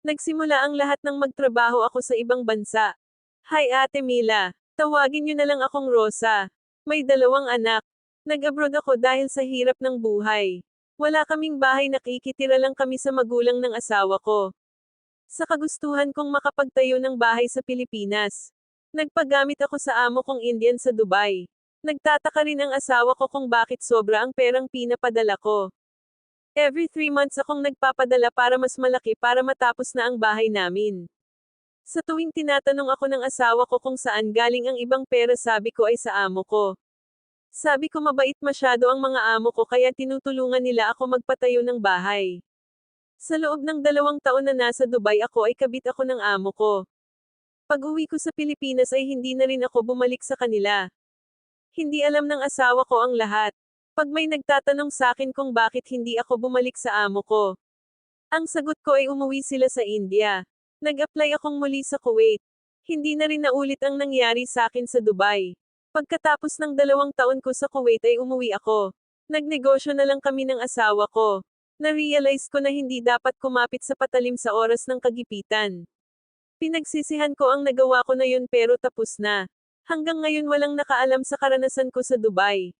Nagsimula ang lahat ng magtrabaho ako sa ibang bansa. Hi Ate Mila. Tawagin niyo na lang akong Rosa. May 2 anak. Nag-abroad ako dahil sa hirap ng buhay. Wala kaming bahay, nakikitira lang kami sa magulang ng asawa ko. Sa kagustuhan kong makapagtayo ng bahay sa Pilipinas. Nagpagamit ako sa amo kong Indian sa Dubai. Nagtataka rin ang asawa ko kung bakit sobra ang perang pinapadala ko. Every 3 months akong nagpapadala para mas malaki para matapos na ang bahay namin. Sa tuwing tinatanong ako ng asawa ko kung saan galing ang ibang pera, sabi ko ay sa amo ko. Sabi ko mabait masyado ang mga amo ko kaya tinutulungan nila ako magpatayo ng bahay. Sa loob ng 2 taon na nasa Dubai ako ay kabit ako ng amo ko. Pag-uwi ko sa Pilipinas ay hindi na rin ako bumalik sa kanila. Hindi alam ng asawa ko ang lahat. Pag may nagtatanong sa akin kung bakit hindi ako bumalik sa amo ko, ang sagot ko ay umuwi sila sa India. Nag-apply akong muli sa Kuwait. Hindi na rin naulit ang nangyari sa akin sa Dubai. Pagkatapos ng 2 taon ko sa Kuwait ay umuwi ako. Nagnegosyo na lang kami ng asawa ko. Na-realize ko na hindi dapat kumapit sa patalim sa oras ng kagipitan. Pinagsisihan ko ang nagawa ko na yun, pero tapos na. Hanggang ngayon walang nakaalam sa karanasan ko sa Dubai.